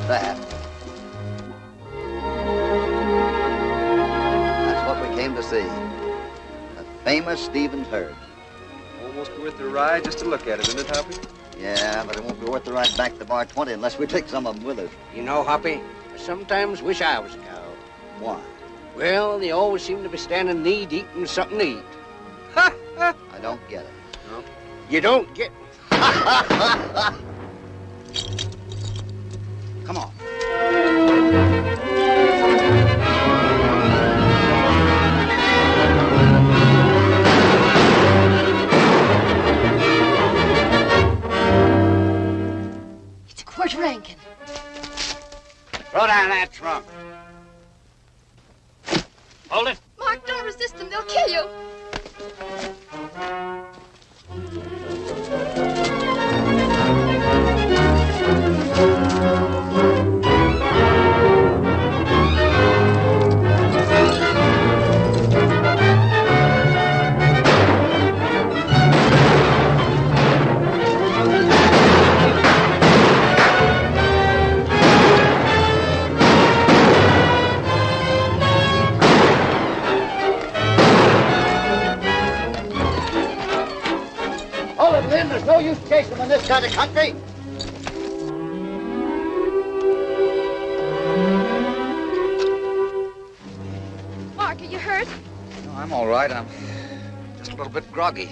that. That's what we came to see. The famous Stevens herd. Almost worth the ride just to look at it, isn't it, Hoppy? Yeah, but it won't be worth the ride back to Bar 20 unless we take some of them with us. You know, Hoppy, I sometimes wish I was a cow. Why? Well, they always seem to be standing knee-deep in something to eat. Ha! Ha! I don't get it. No. You don't get... Come on. It's Court Rankin. Throw down that trunk. Hold it. Mark, don't resist them. They'll kill you. There's no use chasing them in this kind of country. Mark, are you hurt? No, I'm all right. I'm just a little bit groggy.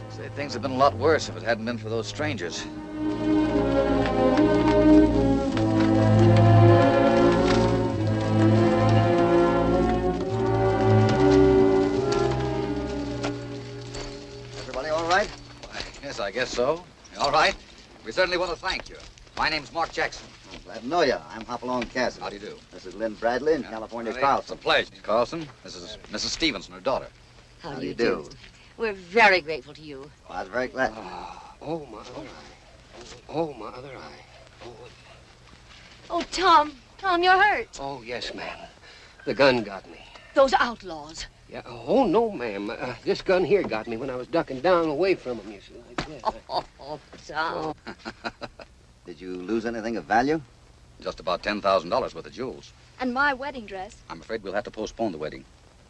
Say, things have been a lot worse if it hadn't been for those strangers. Everybody all right? Yes, I guess so. All right. We certainly want to thank you. My name's Mark Jackson. Oh, glad to know you. I'm Hopalong Cassidy. How do you do? This is Lynn Bradley and California's Carlson. It's a pleasure. Carlson, this is Mrs. Stevens and her daughter. How How do do you you do? do? We're very grateful to you. Well, I was very glad. Oh, my other eye. Oh, my other eye. Oh, Tom. Tom, you're hurt. Oh, yes, ma'am. The gun got me. Those outlaws. Yeah. Oh, no, ma'am. This gun here got me when I was ducking down away from them, you see, like that. Oh, Tom. Did you lose anything of value? Just about $10,000 worth of jewels. And my wedding dress. I'm afraid we'll have to postpone the wedding.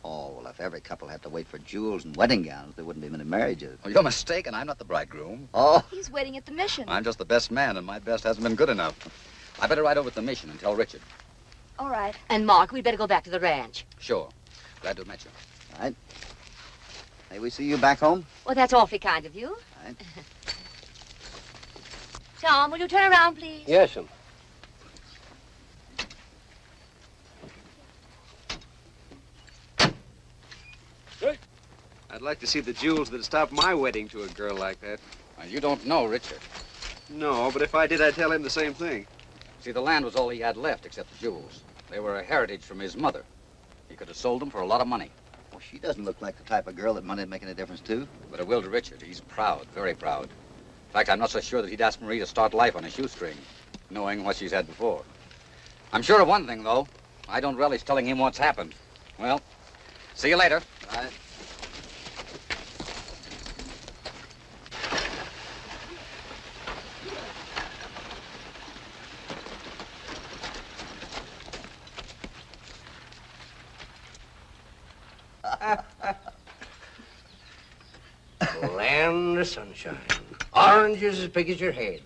Oh, well, if every couple had to wait for jewels and wedding gowns, there wouldn't be many marriages. Oh, you're mistaken. I'm not the bridegroom. Oh, He's waiting at the mission. I'm just the best man, and my best hasn't been good enough. I better ride over to the mission and tell Richard. All right. And Mark, we'd better go back to the ranch. Sure. Glad to have met you. all right. May we see you back home? Well, that's awfully kind of you. All right. Tom, will you turn around, please? Yes, ma'am. I'd like to see the jewels that stopped my wedding to a girl like that. Now, you don't know Richard. No, but if I did, I'd tell him the same thing. See, the land was all he had left except the jewels. They were a heritage from his mother. He could have sold them for a lot of money. Well, she doesn't look like the type of girl that money'd make any difference to. But it will to Richard. He's proud, very proud. In fact, I'm not so sure that he'd ask Marie to start life on a shoestring, knowing what she's had before. I'm sure of one thing, though. I don't relish telling him what's happened. Well, see you later. All right. Land of sunshine. Oranges as big as your head.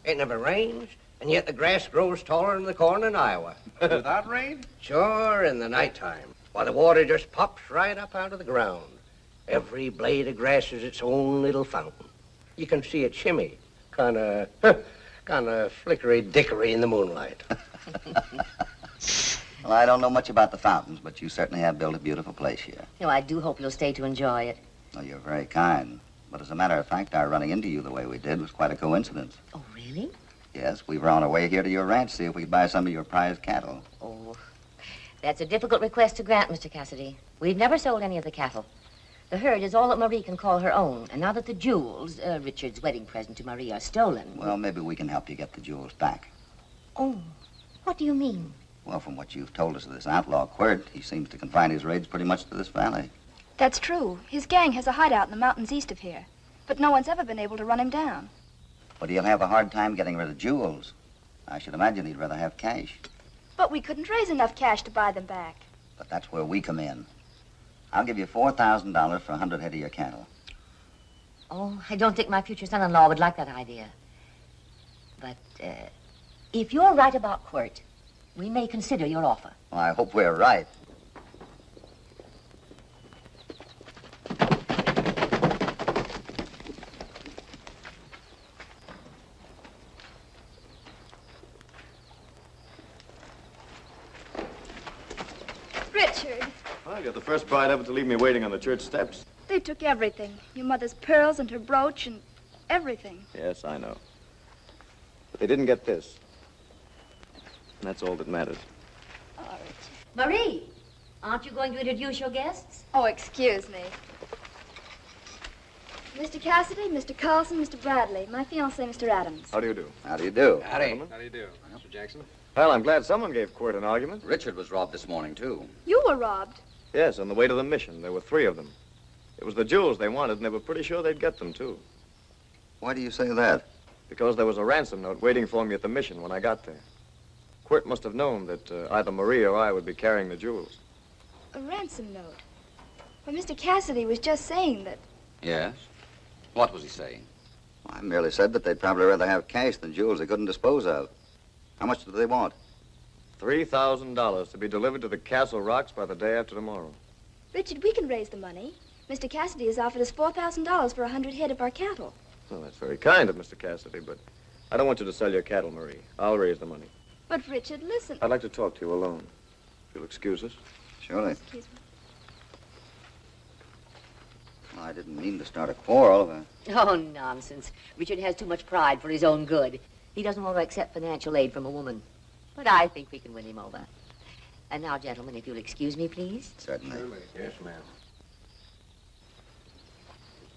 It never rains, and yet the grass grows taller than the corn in Iowa. Without rain? Sure, in the nighttime. Why, the water just pops right up out of the ground. Every blade of grass is its own little fountain. You can see it shimmy, kind of flickery-dickery in the moonlight. Well, I don't know much about the fountains, but you certainly have built a beautiful place here. No, I do hope you'll stay to enjoy it. Well, you're very kind. But as a matter of fact, our running into you the way we did was quite a coincidence. Oh, really? Yes, we were on our way here to your ranch to see if we could buy some of your prize cattle. Oh, that's a difficult request to grant, Mr. Cassidy. We've never sold any of the cattle. The herd is all that Marie can call her own. And now that the jewels, Richard's wedding present to Marie, are stolen... Well, maybe we can help you get the jewels back. Oh, what do you mean? Well, from what you've told us of this outlaw Quirt, he seems to confine his raids pretty much to this valley. That's true. His gang has a hideout in the mountains east of here. But no one's ever been able to run him down. But he'll have a hard time getting rid of jewels. I should imagine he'd rather have cash. But we couldn't raise enough cash to buy them back. But that's where we come in. I'll give you $4,000 for 100 head of your cattle. Oh, I don't think my future son-in-law would like that idea. But, if you're right about Quirt, we may consider your offer. Well, I hope we're right. Richard, Well, you're the first bride ever to leave me waiting on the church steps. they took everything. Your mother's pearls and her brooch and everything. Yes, I know. But they didn't get this. And that's all that matters. Oh, Richard. Marie, aren't you going to introduce your guests? Oh, excuse me. Mr. Cassidy, Mr. Carlson, Mr. Bradley, my fiancé, Mr. Adams. How do you do? How do you do? Howdy. How do you do, Mr. Jackson? Well, I'm glad someone gave Quirt an argument. Richard was robbed this morning, too. You were robbed. Yes, on the way to the mission. There were 3 of them. It was the jewels they wanted, and they were pretty sure they'd get them, too. Why do you say that? Because there was a ransom note waiting for me at the mission when I got there. Quirt must have known that either Marie or I would be carrying the jewels. A ransom note. Well, Mr. Cassidy was just saying that. Yes? What was he saying? I merely said that they'd probably rather have cash than jewels they couldn't dispose of. How much do they want? $3,000 to be delivered to the Castle Rocks by the day after tomorrow. Richard, we can raise the money. Mr. Cassidy has offered us $4,000 for 100 head of our cattle. Well, that's very kind of Mr. Cassidy, but I don't want you to sell your cattle, Marie. I'll raise the money. But, Richard, listen. I'd like to talk to you alone. If you'll excuse us. Surely. Excuse me. Well, I didn't mean to start a quarrel. Oh, nonsense. Richard has too much pride for his own good. He doesn't want to accept financial aid from a woman. But I think we can win him over. And now, gentlemen, if you'll excuse me, please. Certainly. Yes, ma'am.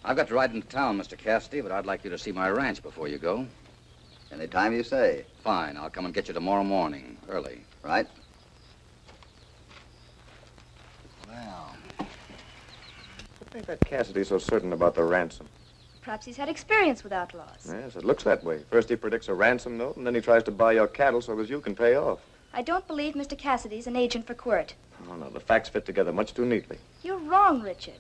I've got to ride into town, Mr. Cassidy, but I'd like you to see my ranch before you go. Any time you say. Fine. I'll come and get you tomorrow morning, early. Right? Well, What made that Cassidy so certain about the ransom? Perhaps he's had experience with outlaws. Yes, it looks that way. First he predicts a ransom note, and then he tries to buy your cattle so that you can pay off. I don't believe Mr. Cassidy's an agent for Quirt. Oh, no, the facts fit together much too neatly. You're wrong, Richard.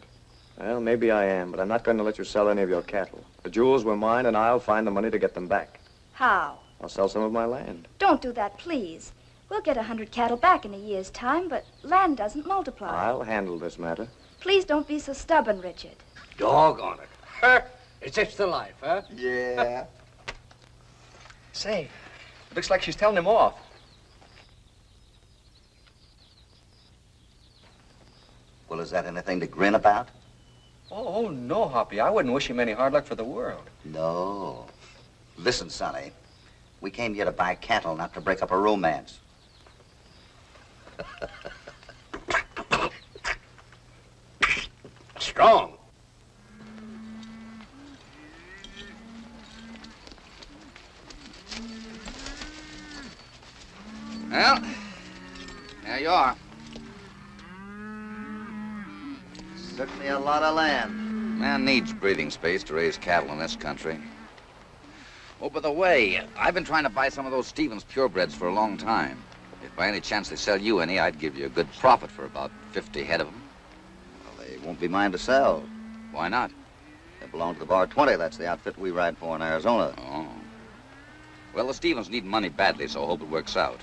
Well, maybe I am, but I'm not going to let you sell any of your cattle. The jewels were mine, and I'll find the money to get them back. How? I'll sell some of my land. Don't do that, please. We'll get 100 cattle back in a year's time, but land doesn't multiply. I'll handle this matter. Please don't be so stubborn, Richard. Doggone it. Huh? Is this the life, huh? Yeah. Say, it looks like she's telling him off. Well, is that anything to grin about? Oh, no, Hoppy. I wouldn't wish him any hard luck for the world. No. Listen, Sonny. We came here to buy cattle, not to break up a romance. Strong. Well, there you are. Certainly a lot of land. Man needs breathing space to raise cattle in this country. Oh, by the way, I've been trying to buy some of those Stevens purebreds for a long time. If by any chance they sell you any, I'd give you a good profit for about 50 head of them. Well, they won't be mine to sell. Why not? They belong to the Bar 20. That's the outfit we ride for in Arizona. Oh. Well, the Stevens need money badly, so I hope it works out.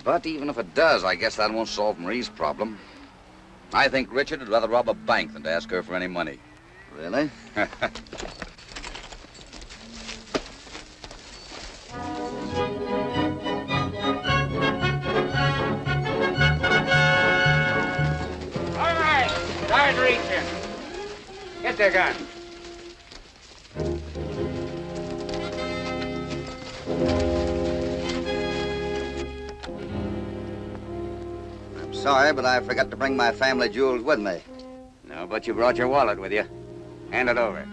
But even if it does, I guess that won't solve Marie's problem. I think Richard would rather rob a bank than to ask her for any money. Really? All right. Start reaching. Get their gun. I'm sorry, but I forgot to bring my family jewels with me. No, but you brought your wallet with you. Hand it over.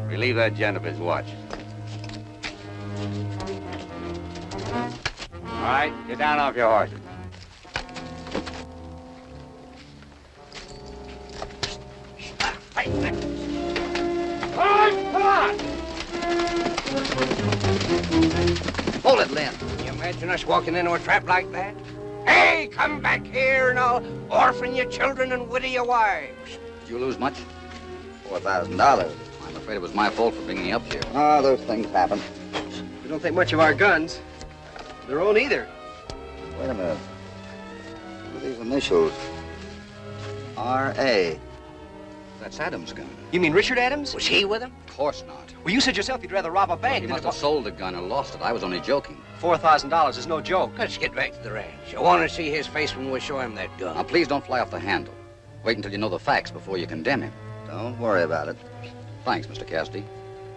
Relieve that gent of his watch. All right, get down off your horses. Hold it, Lynn. Can you imagine us walking into a trap like that? Hey, come back here and I'll orphan your children and widow your wives. Did you lose much? $4,000. I'm afraid it was my fault for bringing you up here. Oh, those things happen. We don't think much of our guns. Their own either. Wait a minute. Look at these initials. R.A. That's Adams' gun. You mean Richard Adams? Was he with him? Of course not. Well, you said yourself you'd rather rob a bank He than must have sold the gun or lost it. I was only joking. $4,000 is no joke. Let's get back to the ranch. I want to see his face when we show him that gun. Now, please don't fly off the handle. Wait until you know the facts before you condemn him. Don't worry about it. Thanks, Mr. Cassidy.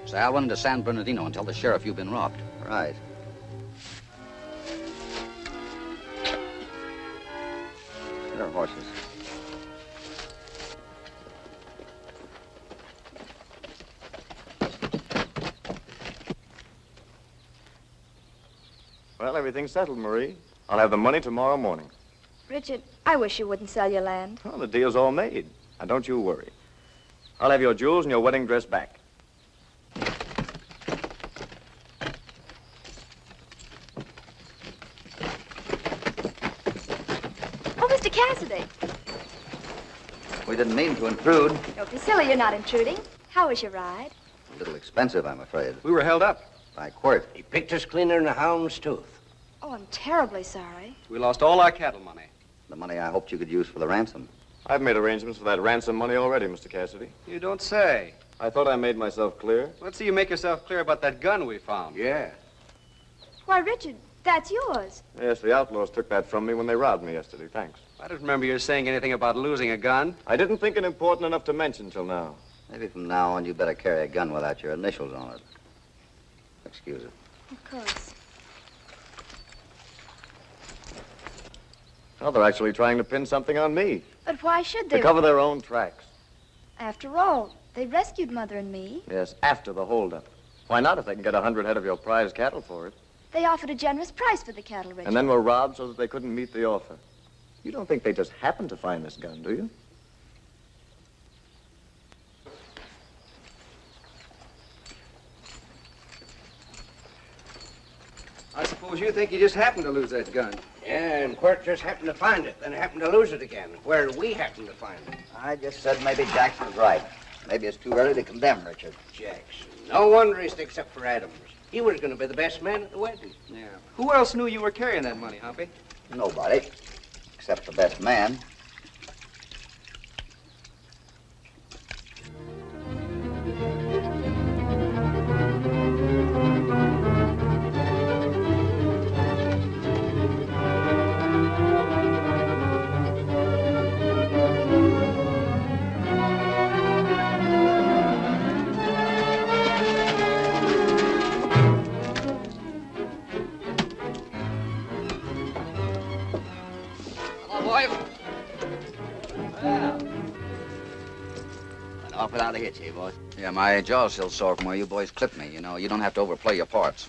Say, I'll run into San Bernardino and tell the sheriff you've been robbed. Right. Get our horses. Well, everything's settled, Marie. I'll have the money tomorrow morning. Richard, I wish you wouldn't sell your land. Well, the deal's all made. Now, don't you worry. I'll have your jewels and your wedding dress back. Oh, Mr. Cassidy. We didn't mean to intrude. Don't be silly, you're not intruding. How was your ride? A little expensive, I'm afraid. We were held up. By Quirt. He picked us cleaner than a hound's tooth. Oh, I'm terribly sorry. We lost all our cattle money. The money I hoped you could use for the ransom. I've made arrangements for that ransom money already, Mr. Cassidy. You don't say. I thought I made myself clear. Let's see you make yourself clear about that gun we found. Yeah. Why, Richard, that's yours. Yes, the outlaws took that from me when they robbed me yesterday. Thanks. I don't remember you saying anything about losing a gun. I didn't think it important enough to mention till now. Maybe from now on you better carry a gun without your initials on it. Excuse it. Of course. Well, they're actually trying to pin something on me. But why should they? To cover their own tracks. After all, they rescued Mother and me. Yes, after the holdup. Why not if they can get 100 head of your prize cattle for it? They offered a generous price for the cattle, Richard. And then were robbed so that they couldn't meet the offer. You don't think they just happened to find this gun, do you? I suppose you think you just happened to lose that gun. Yeah, and Quirt just happened to find it, then happened to lose it again. Where we happened to find it. I just said maybe Jackson's right. Maybe it's too early to condemn Richard. Jackson. No wonder he sticks up for Adams. He was going to be the best man at the wedding. Yeah. Who else knew you were carrying that money, Hoppy? Nobody. Except the best man. Off without a hitch, eh, boys? Yeah, my jaw's still sore from where you boys clipped me. You know, you don't have to overplay your parts.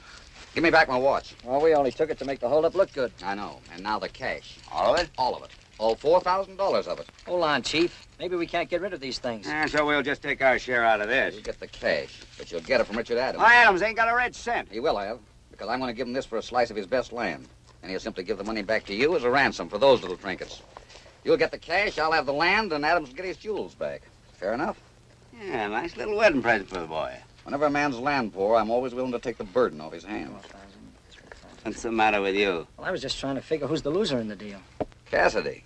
Give me back my watch. Well, we only took it to make the holdup look good. I know. And now the cash. All of it? All of it. All $4,000 of it. Hold on, Chief. Maybe we can't get rid of these things. So we'll just take our share out of this. You get the cash, but you'll get it from Richard Adams. Why, Adams ain't got a red cent. He will have, because I'm going to give him this for a slice of his best land. And he'll simply give the money back to you as a ransom for those little trinkets. You'll get the cash, I'll have the land, and Adams will get his jewels back. Fair enough? Yeah, nice little wedding present for the boy. Whenever a man's land poor, I'm always willing to take the burden off his hands. What's the matter with you? Well, I was just trying to figure who's the loser in the deal. Cassidy.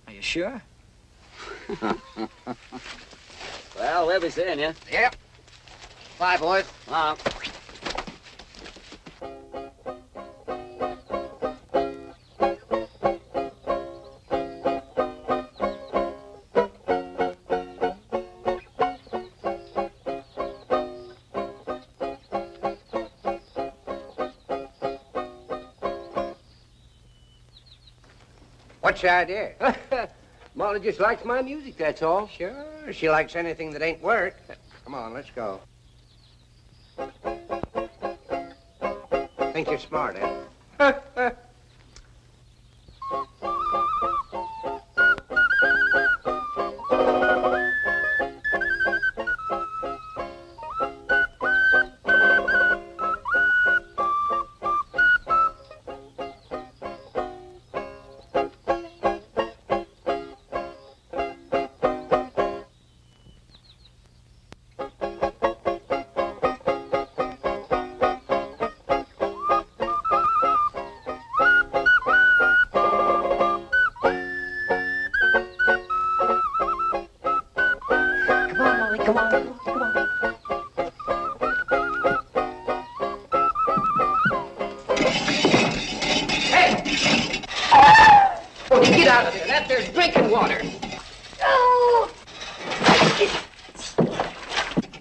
Are you sure? Well, we'll be seeing you. Yep. Bye, boys. What's the idea? Molly just likes my music, that's all. Sure, she likes anything that ain't work. Come on, let's go. Think you're smart, eh? there's drinking water.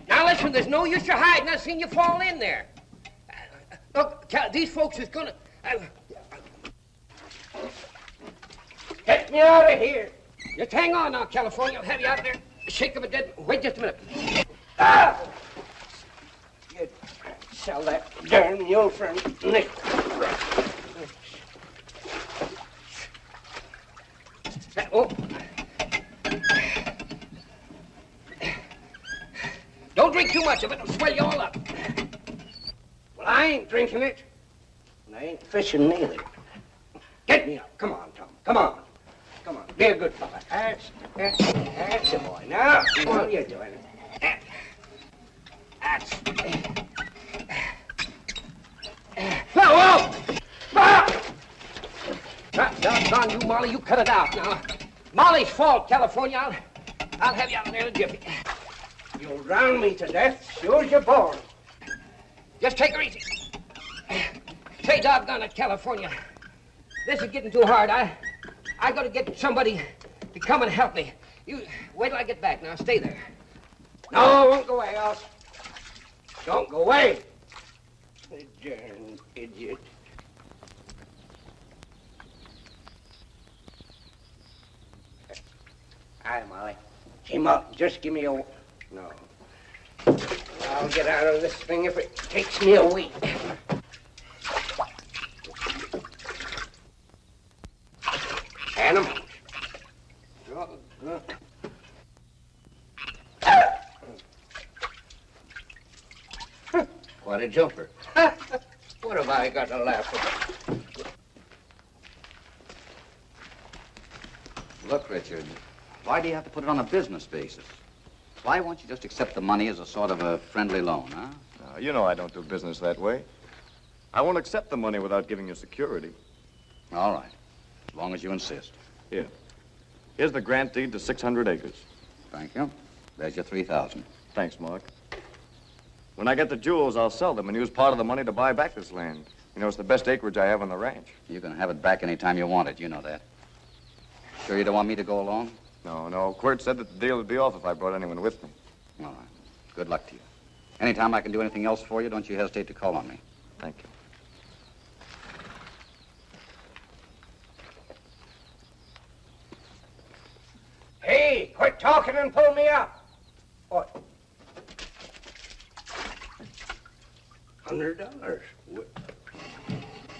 Now listen, there's no use you hiding. I've seen you fall in there. Look, these folks is gonna... Get me out of here. Just hang on now, California. I'll have you out there. Shake of a dead... Wait just a minute. Ah! You sell that darn mule for a nickel. Oh. Don't drink too much of it. It'll swell you all up. Well, I ain't drinking it. And I ain't fishing neither. Get me up. Come on, Tom. Come on. Come on. Be a good fella. That's the boy. Now, what are you doing? That's... Whoa! Doggone you, Molly. You cut it out now. Molly's fault, California. I'll have you out there in a jiffy. You'll drown me to death, sure as you're born. Just take her easy. Say, doggone it, California. This is getting too hard. I gotta get somebody to come and help me. You wait till I get back now. Stay there. No, I won't go away, else. Don't go away. You darn idiot. Hi, Molly. Came up. Just give me a... No. I'll get out of this thing if it takes me a week. Adam. What a jumper. What have I got to laugh about? Look, Richard, why do you have to put it on a business basis? Why won't you just accept the money as a sort of a friendly loan, huh? You know I don't do business that way. I won't accept the money without giving you security. All right, as long as you insist. Here. Here's the grant deed to 600 acres. Thank you. There's your 3,000. Thanks, Mark. When I get the jewels, I'll sell them and use part of the money to buy back this land. You know, it's the best acreage I have on the ranch. You can have it back any time you want it. You know that. Sure you don't want me to go along? No. Quirt said that the deal would be off if I brought anyone with me. All right. Good luck to you. Anytime I can do anything else for you, don't you hesitate to call on me. Thank you. Hey, quit talking and pull me up. What? $100.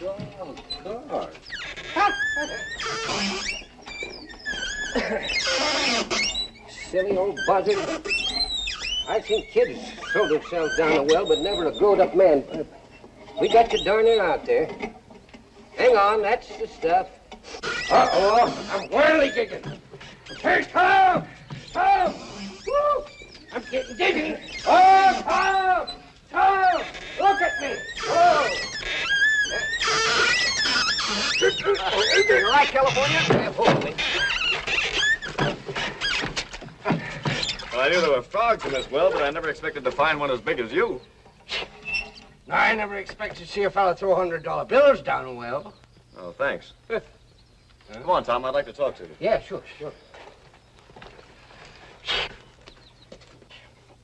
Doggone. Silly old buzzard. I've seen kids throw themselves down a well, but never a grown-up man. We got you darn near out there. Hang on, that's the stuff. Uh-oh, I'm whirligigging. Hey, Tom! Tom! Woo! I'm getting dizzy. Oh, Tom! Tom! Look at me! Oh! You right, California? Yeah, hold me. Well, I knew there were frogs in this well, but I never expected to find one as big as you. No, I never expected to see a fella throw $100 bills down a well. Oh, thanks. Come on, Tom. I'd like to talk to you. Yeah, sure.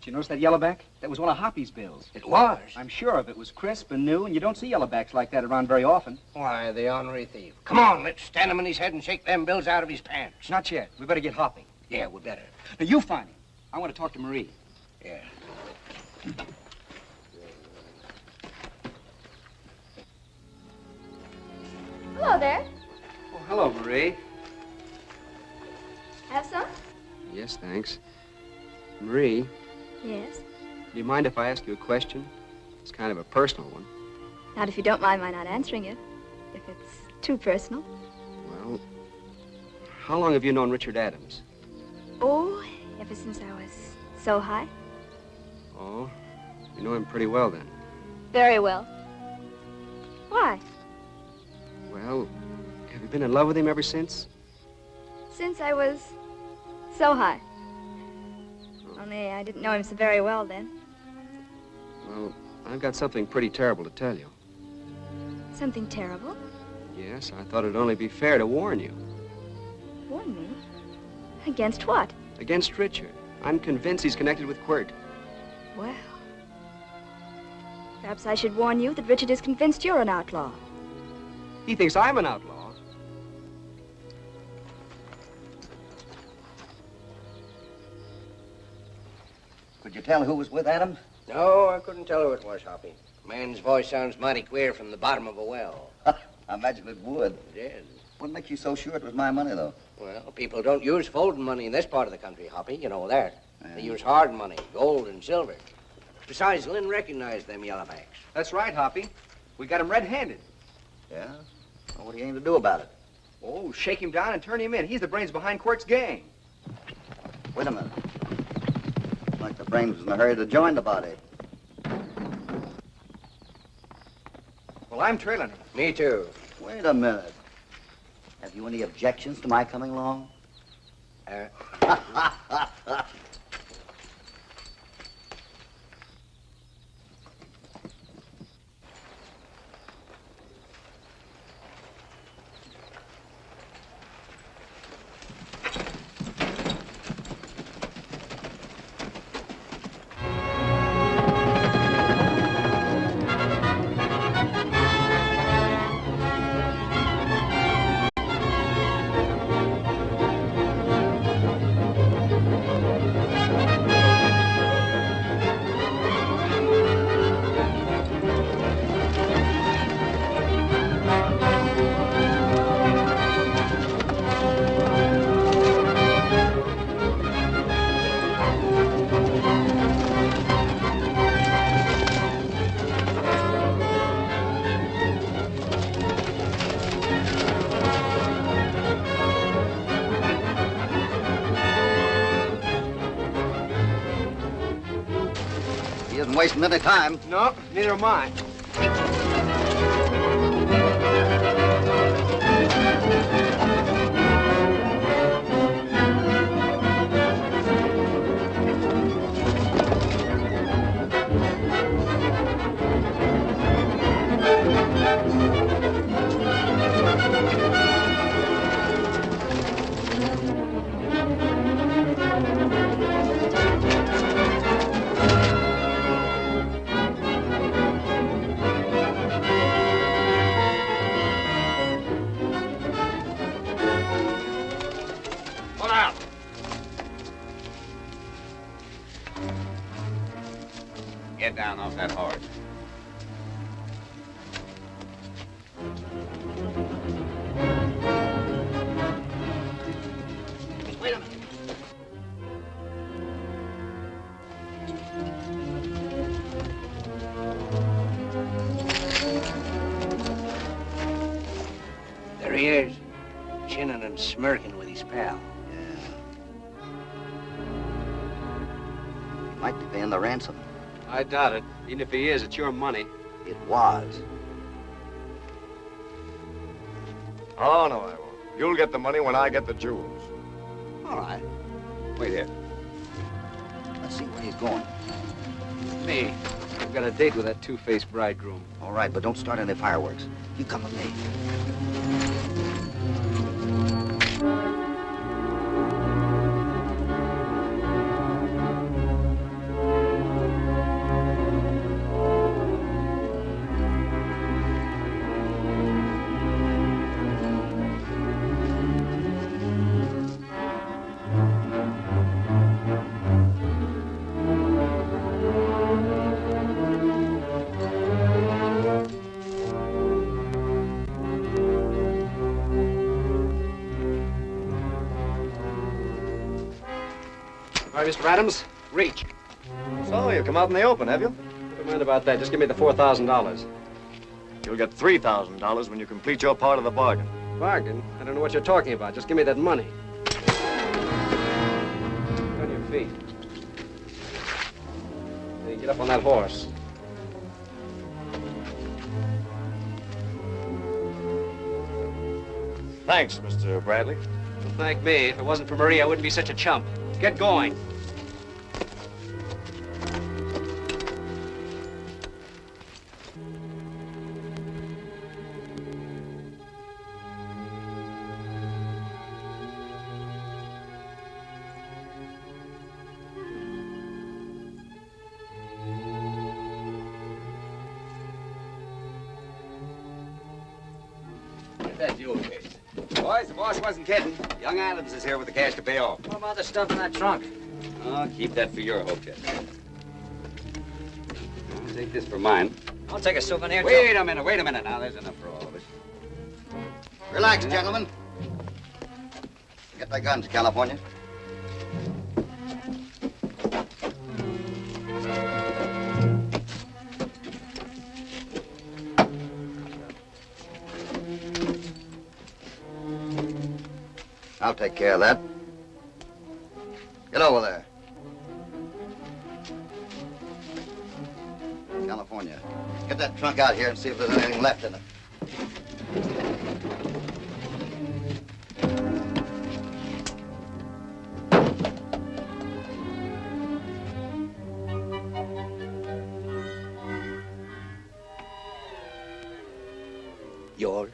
Did you notice that yellowback? That was one of Hoppy's bills. It was. I'm sure of it. It was crisp and new, and you don't see yellowbacks like that around very often. Why, the ornery thief. Come on, let's stand him in his head and shake them bills out of his pants. Not yet. We better get Hoppy. Yeah, we better. Now, you find him. I want to talk to Marie. Yeah. Hello there. Oh, hello, Marie. Have some? Yes, thanks. Marie, Yes. do you mind if I ask you a question? It's kind of a personal one. Not if you don't mind my not answering it. If it's too personal. Well, how long have you known Richard Adams? Oh, ever since I was so high. Oh, you know him pretty well then. Very well. Why? Well, have you been in love with him ever since? Since I was so high. Only I didn't know him so very well then. Well, I've got something pretty terrible to tell you. Something terrible? Yes, I thought it'd only be fair to warn you. Warn me? Against what? Against Richard. I'm convinced he's connected with Quirt. Well, perhaps I should warn you that Richard is convinced you're an outlaw. He thinks I'm an outlaw. Could you tell who was with Adam? No, I couldn't tell who it was, Hoppy. Man's voice sounds mighty queer from the bottom of a well. I imagine it would. It did. What makes you so sure it was my money, though? Well, people don't use folding money in this part of the country, Hoppy. You know that. Yeah. They use hard money, gold and silver. Besides, Lynn recognized them yellowbacks. That's right, Hoppy. We got him red-handed. Yeah? Well, what do you aim to do about it? Oh, shake him down and turn him in. He's the brains behind Quirt's gang. Wait a minute. Like the brains was in a hurry to join the body. Well, I'm trailing him. Me too. Wait a minute. Have you any objections to my coming along? He isn't wasting any time. No, neither am I. Get down off that horse. Wait a minute. There he is, chinning and smirking with his pal. He might be paying the ransom. I doubt it. Even if he is, it's your money. It was. Oh, no, I won't. You'll get the money when I get the jewels. All right. Wait here. Let's see where he's going. Me. I've got a date with that two-faced bridegroom. All right, but don't start any fireworks. You come with me. All right, Mr. Adams, reach. So, you come out in the open, have you? Don't mind about that. Just give me the $4,000. You'll get $3,000 when you complete your part of the bargain. Bargain? I don't know what you're talking about. Just give me that money. On your feet. Hey, get up on that horse. Thanks, Mr. Bradley. Well, thank me. If it wasn't for Marie, I wouldn't be such a chump. Get going. Get that jewel case. Boys, the boss wasn't kidding. Young Adams is here with the cash to pay off. What about the stuff in that trunk? Oh, keep that for your hope, Chester. I'll take this for mine. I'll take a souvenir. Wait a minute. Now, there's enough for all of us. Relax, gentlemen. Get the guns, California. I'll take care of that. Get over there. California, get that trunk out here and see if there's anything left in it. Yours.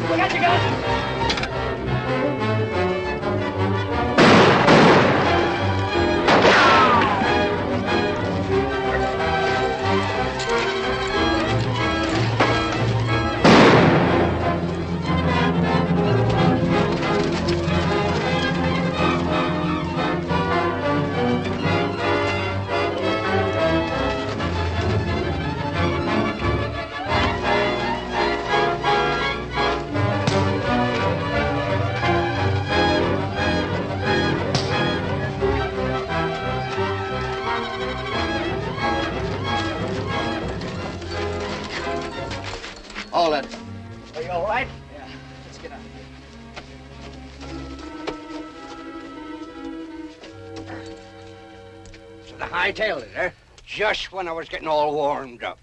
Got your gun! All that. Are you all right? Yeah. Let's get out. So the hightailed it, eh? Just when I was getting all warmed up.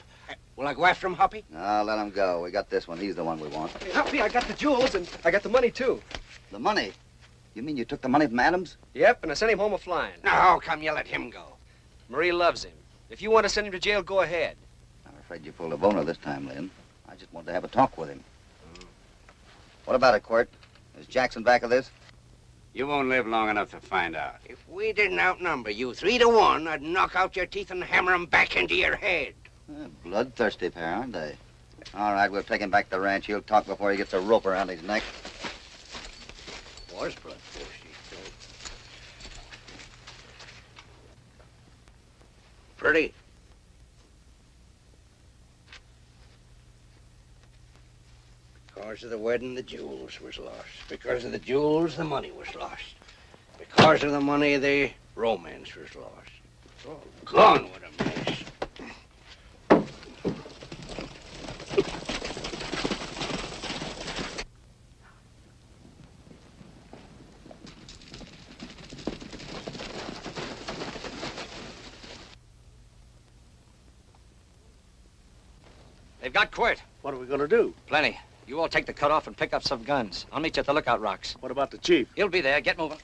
Will I go after him, Hoppy? No, let him go. We got this one. He's the one we want. Hey, Hoppy, I got the jewels and I got the money, too. The money? You mean you took the money from Adams? Yep, and I sent him home a-flying. Now, how come you let him go? Marie loves him. If you want to send him to jail, go ahead. I'm afraid you pulled a boner this time, Lynn. I just wanted to have a talk with him. What about it, Quirt? Is Jackson back of this? You won't live long enough to find out. If we didn't outnumber you 3-1, I'd knock out your teeth and hammer 'em back into your head. Bloodthirsty pair, aren't they? All right, we'll take him back to the ranch. He'll talk before he gets a rope around his neck. Was bloodthirsty. Pretty. Because of the wedding, the jewels was lost. Because of the jewels, the money was lost. Because of the money, the romance was lost. It's all gone with a mess. They've got Quirt. What are we going to do? Plenty. You all take the cut off and pick up some guns. I'll meet you at the lookout rocks. What about the chief? He'll be there. Get moving.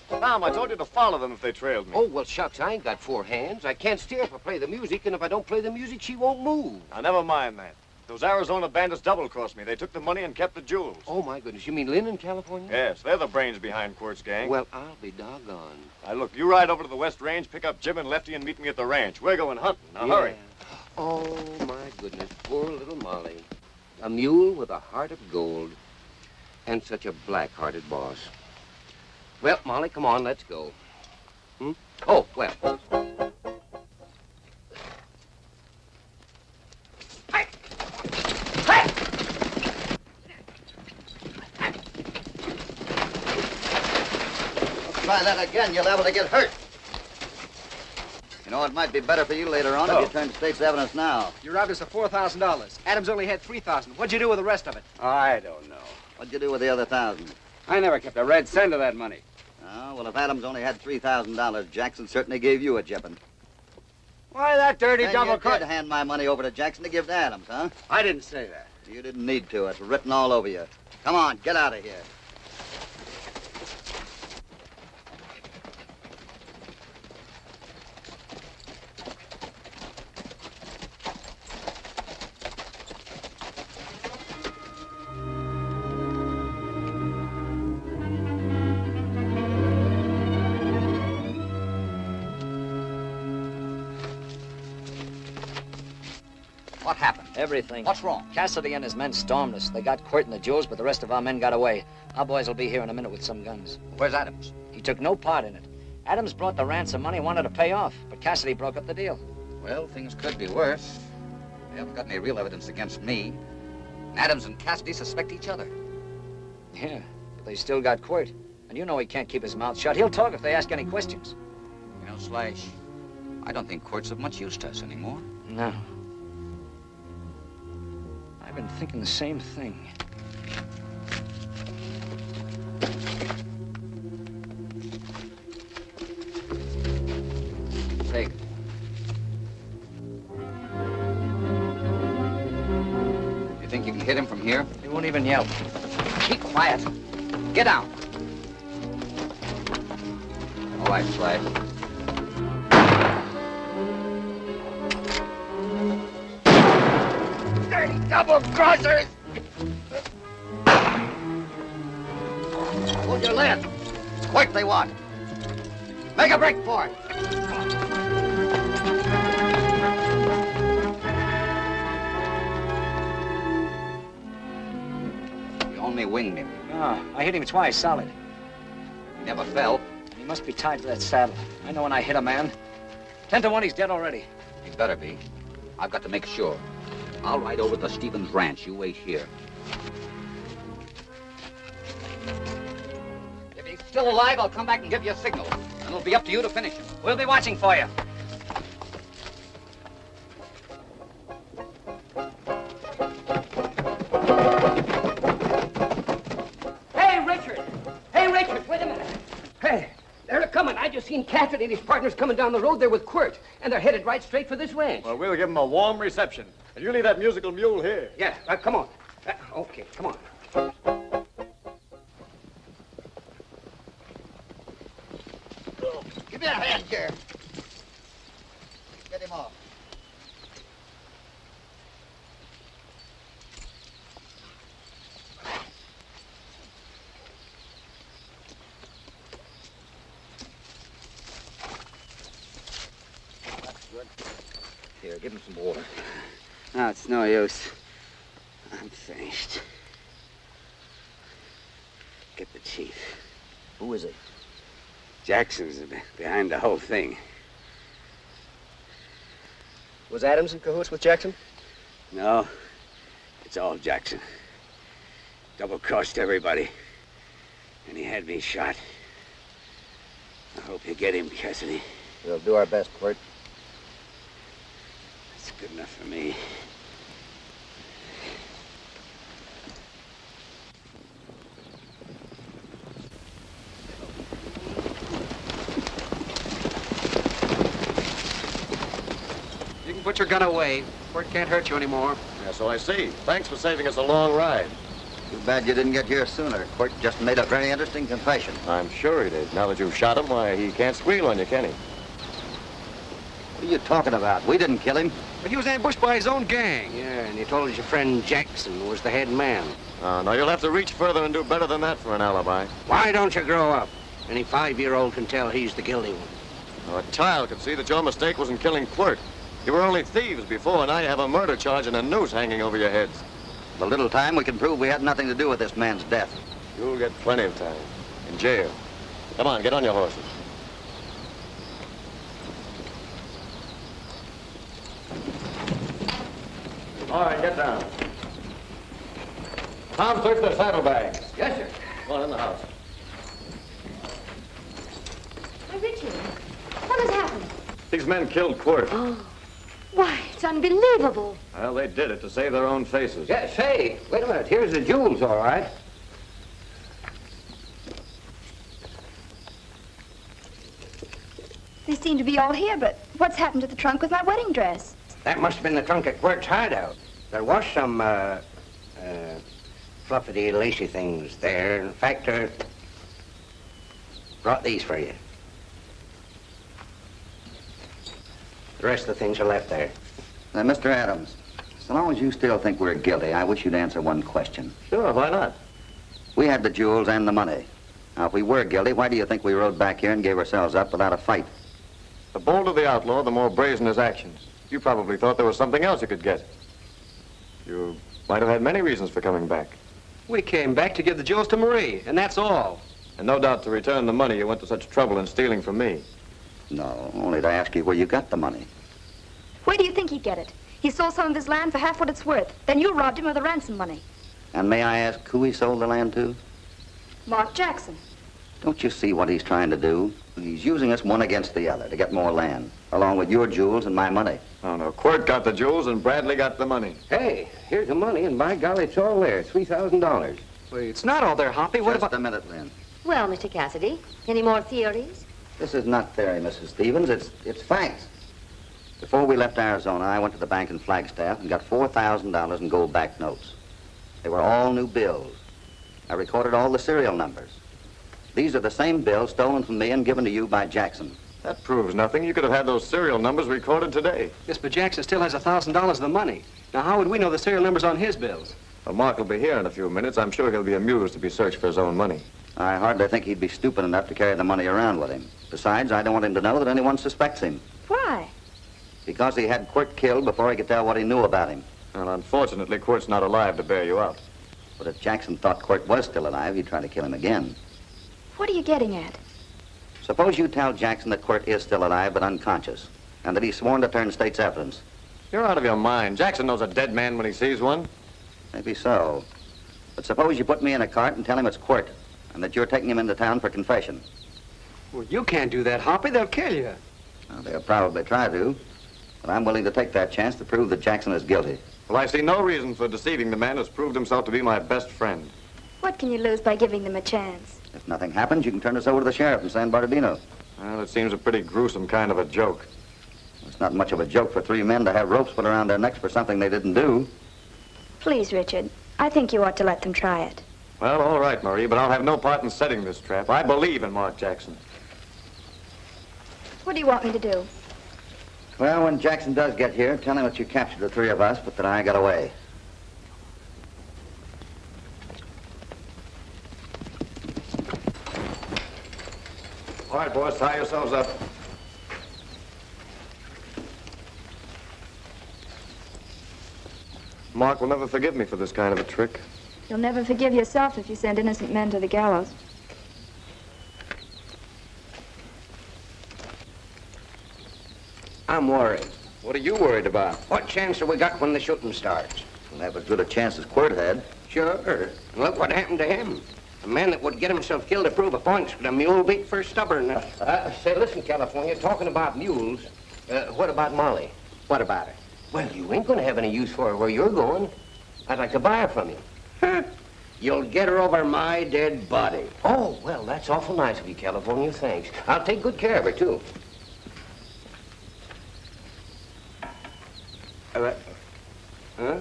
Tom, I told you to follow them if they trailed me. Oh, well, shucks, I ain't got 4 hands. I can't steer if I play the music, and if I don't play the music, she won't move. Now, never mind that. Those Arizona bandits double-crossed me. They took the money and kept the jewels. Oh, my goodness. You mean Lynn in California? Yes, they're the brains behind Quirt's gang. Well, I'll be doggone. Now, look, you ride over to the West Range, pick up Jim and Lefty, and meet me at the ranch. We're going hunting. Now, hurry. Oh, my goodness. Poor little Molly. A mule with a heart of gold. And such a black-hearted boss. Well, Molly, come on, let's go. Oh, well. Try that again, you're liable to get hurt. You know, it might be better for you later on if you turn to state's evidence now. You robbed us of $4,000. Adams only had $3,000. What'd you do with the rest of it? I don't know. What'd you do with the other 1,000? I never kept a red cent of that money. Oh, well, if Adams only had $3,000, Jackson certainly gave you a jipping. Why, that dirty Then double you did cross. hand my money over to Jackson to give to Adams, huh? I didn't say that. You didn't need to. It's written all over you. Come on, get out of here. What happened? Everything. What's wrong? Cassidy and his men stormed us. They got Quirt and the jewels, but the rest of our men got away. Our boys will be here in a minute with some guns. Where's Adams? He took no part in it. Adams brought the ransom money and wanted to pay off, but Cassidy broke up the deal. Well, things could be worse. They haven't got any real evidence against me. And Adams and Cassidy suspect each other. Yeah, but they still got Quirt. And you know he can't keep his mouth shut. He'll talk if they ask any questions. You know, Slash, I don't think Quirt's of much use to us anymore. No. I've been thinking the same thing. Take it. You think you can hit him from here? He won't even yell. Keep quiet. Get down. All right, Clyde. Dirty double-crossers! Hold your lid. It's quick they want. Make a break for it. You only winged him. No, I hit him twice, solid. He never fell. He must be tied to that saddle. I know when I hit a man. 10 to 1, he's dead already. He better be. I've got to make sure. I'll ride over to Stevens Ranch. You wait here. If he's still alive, I'll come back and give you a signal. And it'll be up to you to finish him. We'll be watching for you. Hey, Richard! Hey, Richard, wait a minute. Hey, they're coming. I just seen Cassidy and his partners coming down the road there with Quirt, and they're headed right straight for this ranch. Well, we'll give them a warm reception. And you leave that musical mule here. Yeah, come on. Okay, come on. Give me a hand, Sheriff. Get him off. That's good. Here, give him some water. No, it's no use. I'm finished. Get the chief. Who is it? Jackson's behind the whole thing. Was Adams in cahoots with Jackson? No, it's all Jackson. Double-crossed everybody. And he had me shot. I hope you get him, Cassidy. We'll do our best, Quirt. That's good enough for me. You can put your gun away. Quirt can't hurt you anymore. Yeah, so I see. Thanks for saving us a long ride. Too bad you didn't get here sooner. Quirt just made a very interesting confession. I'm sure he did. Now that you've shot him, why, he can't squeal on you, can he? What are you talking about? We didn't kill him. But he was ambushed by his own gang. Yeah, and he told us your friend Jackson was the head man. No, you'll have to reach further and do better than that for an alibi. Why don't you grow up? Any 5-year-old can tell he's the guilty one. Now, a child could see that your mistake was in killing Quirt. You were only thieves before, and now you have a murder charge and a noose hanging over your heads. The little time we can prove we had nothing to do with this man's death. You'll get plenty of time. In jail. Come on, get on your horses. All right, get down. Tom, search their saddlebags. Yes, sir. Go on in the house. Why, Richard, what has happened? These men killed Quirt. Oh, why, it's unbelievable. Well, they did it to save their own faces. Yeah, say, wait a minute. Here's the jewels, all right. They seem to be all here, but what's happened to the trunk with my wedding dress? That must have been the trunk at Quirt's hideout. There was some, fluffy, lacy things there. In fact, brought these for you. The rest of the things are left there. Now, Mr. Adams, so long as you still think we're guilty, I wish you'd answer one question. Sure, why not? We had the jewels and the money. Now, if we were guilty, why do you think we rode back here and gave ourselves up without a fight? The bolder the outlaw, the more brazen his actions. You probably thought there was something else you could get. You might have had many reasons for coming back. We came back to give the jewels to Marie, and that's all. And no doubt to return the money you went to such trouble in stealing from me. No, only to ask you where you got the money. Where do you think he'd get it? He sold some of his land for half what it's worth. Then you robbed him of the ransom money. And may I ask who he sold the land to? Mark Jackson. Don't you see what he's trying to do? He's using us one against the other to get more land, along with your jewels and my money. Oh, no. Quirt got the jewels and Bradley got the money. Hey, here's the money, and by golly, it's all there. $3,000. Wait, it's not all there, Hoppy. What Just about... a minute, Lynn. Well, Mr. Cassidy, any more theories? This is not theory, Mrs. Stevens. It's facts. Before we left Arizona, I went to the bank in Flagstaff and got $4,000 in gold-backed notes. They were all new bills. I recorded all the serial numbers. These are the same bills stolen from me and given to you by Jackson. That proves nothing. You could have had those serial numbers recorded today. Yes, but Jackson still has $1,000 of the money. Now, how would we know the serial numbers on his bills? Well, Mark will be here in a few minutes. I'm sure he'll be amused to be searched for his own money. I hardly think he'd be stupid enough to carry the money around with him. Besides, I don't want him to know that anyone suspects him. Why? Because he had Quirt killed before he could tell what he knew about him. Well, unfortunately, Quirt's not alive to bear you out. But if Jackson thought Quirt was still alive, he'd try to kill him again. What are you getting at? Suppose you tell Jackson that Quirt is still alive but unconscious, and that he's sworn to turn state's evidence. You're out of your mind. Jackson knows a dead man when he sees one. Maybe so. But suppose you put me in a cart and tell him it's Quirt, and that you're taking him into town for confession. Well, you can't do that, Hoppy. They'll kill you. Well, they'll probably try to, but I'm willing to take that chance to prove that Jackson is guilty. Well, I see no reason for deceiving the man who's proved himself to be my best friend. What can you lose by giving them a chance? If nothing happens, you can turn us over to the sheriff in San Bernardino. Well, it seems a pretty gruesome kind of a joke. It's not much of a joke for three men to have ropes put around their necks for something they didn't do. Please, Richard. I think you ought to let them try it. Well, all right, Marie, but I'll have no part in setting this trap. I believe in Mark Jackson. What do you want me to do? Well, when Jackson does get here, tell him that you captured the three of us, but that I got away. All right, boys, tie yourselves up. Mark will never forgive me for this kind of a trick. You'll never forgive yourself if you send innocent men to the gallows. I'm worried. What are you worried about? What chance have we got when the shooting starts? We'll have as good a chance as Quirt had. Sure. And look what happened to him. A man that would get himself killed to prove a point with a mule beat for stubbornness. Say, listen, California, talking about mules, what about Molly? What about her? Well, you ain't going to have any use for her where you're going. I'd like to buy her from you. Huh? You'll get her over my dead body. Oh, well, that's awful nice of you, California. Thanks. I'll take good care of her, too. Huh?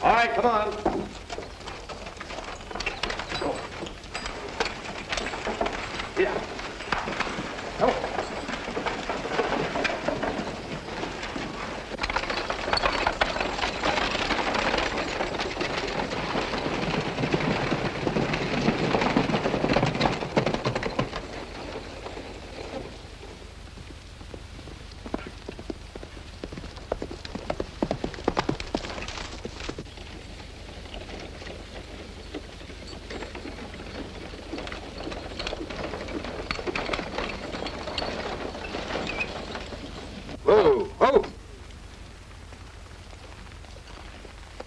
All right, come on. Yeah. Oh.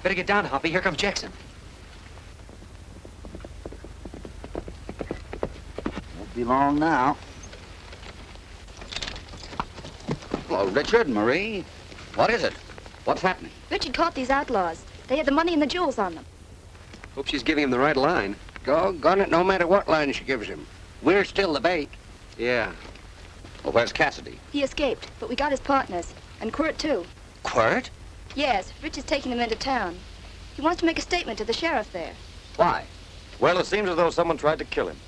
Better get down, Hoppy. Here comes Jackson. Won't be long now. Hello, Richard, Marie. What is it? What's happening? Richard caught these outlaws. They had the money and the jewels on them. Hope she's giving him the right line. Doggone it, no matter what line she gives him. We're still the bait. Yeah. Well, where's Cassidy? He escaped, but we got his partners. And Quirt, too. Quirt? Yes, Richard's taking them into town. He wants to make a statement to the sheriff there. Why? Well, it seems as though someone tried to kill him.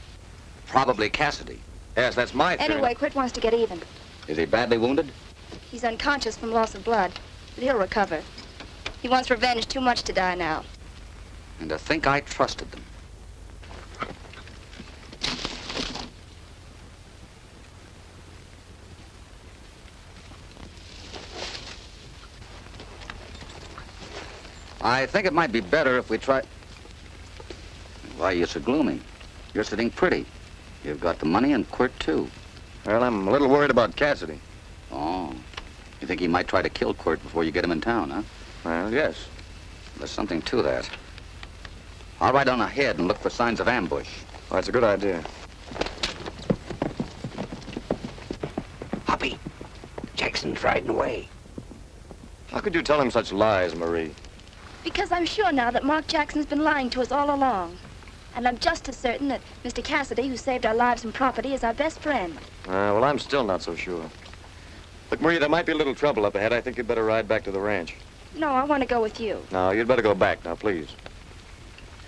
Probably Cassidy. Yes, that's my theory. Anyway, Quirt wants to get even. Is he badly wounded? He's unconscious from loss of blood, but he'll recover. He wants revenge too much to die now. And to think I trusted them. I think it might be better if we try... Why, you're so gloomy. You're sitting pretty. You've got the money and Quirt, too. Well, I'm a little worried about Cassidy. Oh. You think he might try to kill Quirt before you get him in town, huh? Well, yes. There's something to that. I'll ride on ahead and look for signs of ambush. Oh, that's a good idea. Hoppy, Jackson's riding away. How could you tell him such lies, Marie? Because I'm sure now that Mark Jackson's been lying to us all along. And I'm just as certain that Mr. Cassidy, who saved our lives and property, is our best friend. Well, I'm still not so sure. Look, Marie, there might be a little trouble up ahead. I think you'd better ride back to the ranch. No, I want to go with you. No, you'd better go back now, please.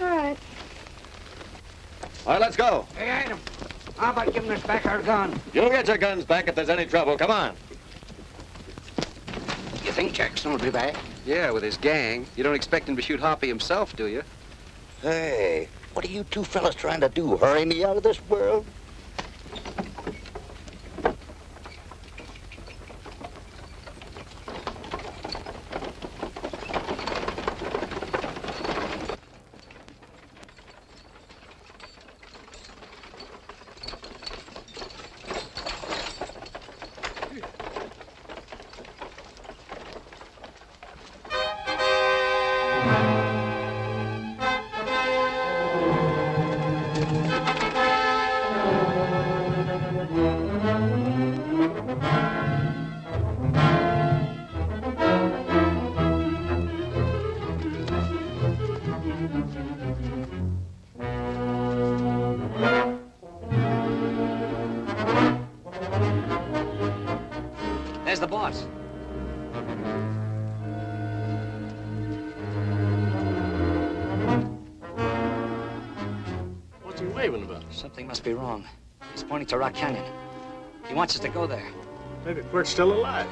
All right. All right, let's go. Hey, Adam, how about giving us back our gun? You'll get your guns back if there's any trouble. Come on. You think Jackson will be back? Yeah, with his gang. You don't expect him to shoot Hoppy himself, do you? Hey, what are you two fellas trying to do? Hurry me out of this world? There's the boss. What's he waving about? Something must be wrong. He's pointing to Rock Canyon. He wants us to go there. Maybe Quirt's still alive.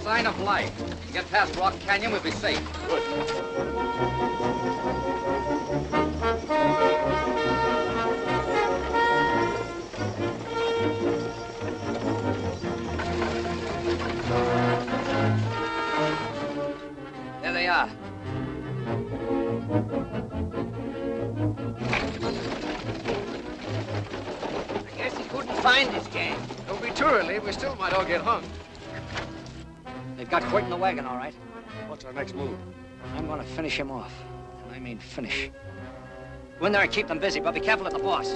Sign of life. Get past Rock Canyon, we'll be safe. Good. There they are. I guess he couldn't find his gang. Don't be too early. We still might all get hung. They've got Quirt in the wagon, all right. What's our next move? I'm gonna finish him off. And I mean finish. Go in there and keep them busy, but be careful of the boss.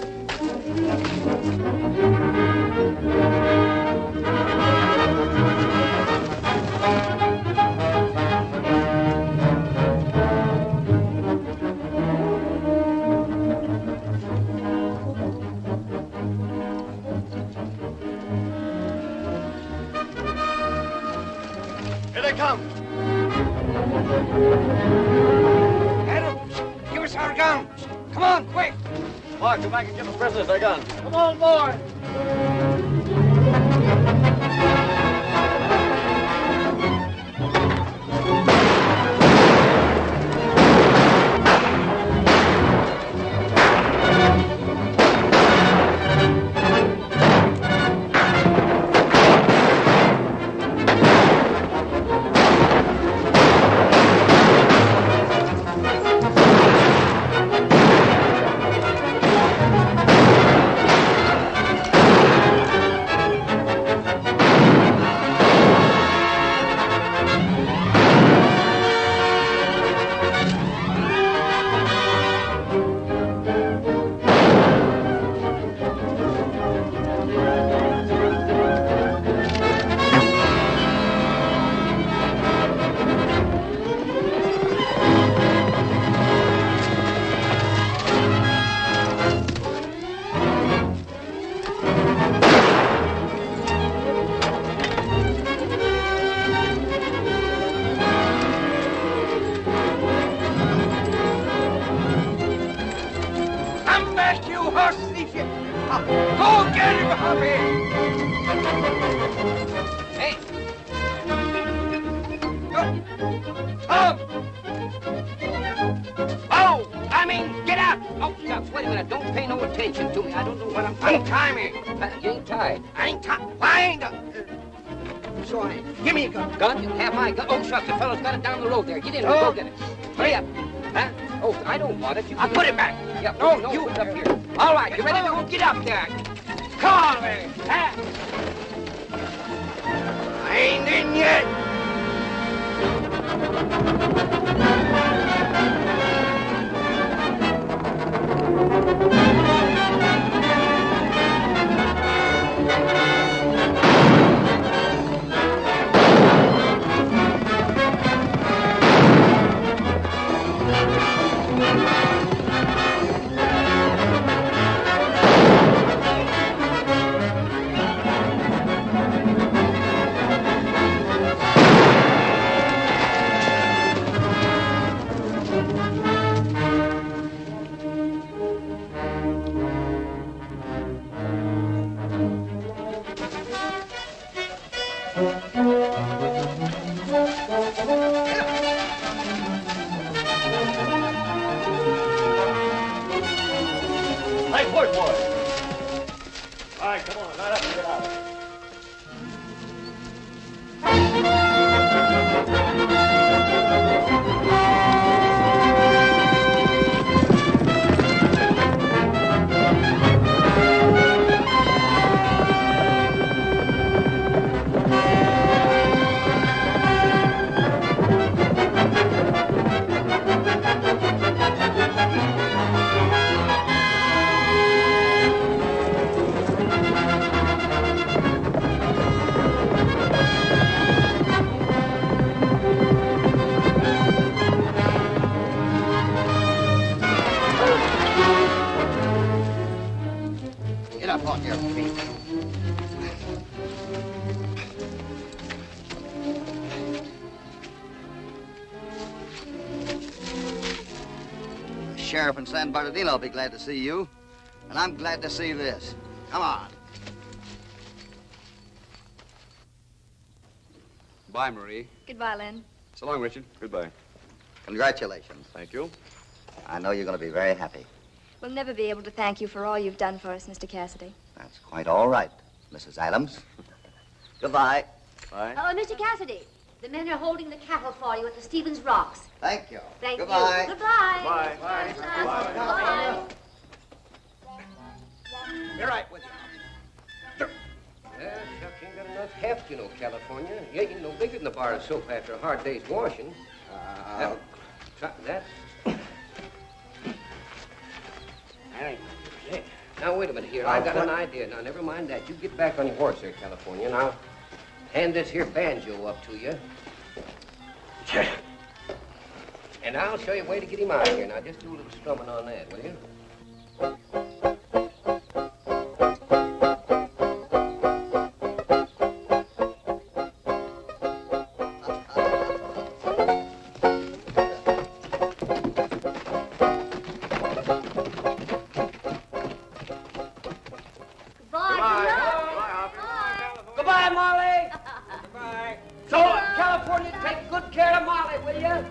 Here they come. Adams, give us our guns. Come on, quick. Mark, go back and give the prisoners their guns. Come on, boy. Stop it! Hey! Oh! Oh! I mean, get out! Oh, shucks, wait a minute. Don't pay no attention to me. I don't know what I'm... Untie me! You ain't tied. I ain't tied. Why ain't I? So I... Give me a gun. Gun? You have my gun. Oh, shucks, the fellow's got it down the road there. Get in and go get it. Hurry up. Huh? Oh, I don't want it. I'll put it back. Yeah, No, no, you... put it up here. All right, you ready to go? Get up there. Come on, man. Huh? I ain't in yet. Nice work, boy. All right, come on, right up and get out. Get up on your feet. Sheriff in San Bernardino will be glad to see you, and I'm glad to see this. Come on. Bye, Marie. Goodbye, Len. So long, Richard. Goodbye. Congratulations. Thank you. I know you're going to be very happy. We'll never be able to thank you for all you've done for us, Mr. Cassidy. That's quite all right, Mrs. Adams. Goodbye. Bye. Oh, Mr. Cassidy, the men are holding the cattle for you at the Stevens Rocks. Thank you. Thank Goodbye. you. Goodbye. Bye. Bye. Bye. You're right with you. Yeah, shucks, ain't got enough heft, you know, California. You ain't no bigger than a bar of soap after a hard day's washing. That ain't it. Now, wait a minute here. I got an idea. Now, never mind that. You get back on your horse there, California, and I'll hand this here banjo up to you. And I'll show you a way to get him out of here. Now, just do a little strumming on that, will you? Goodbye, Molly. Goodbye. So, California, take good care of Molly, will you?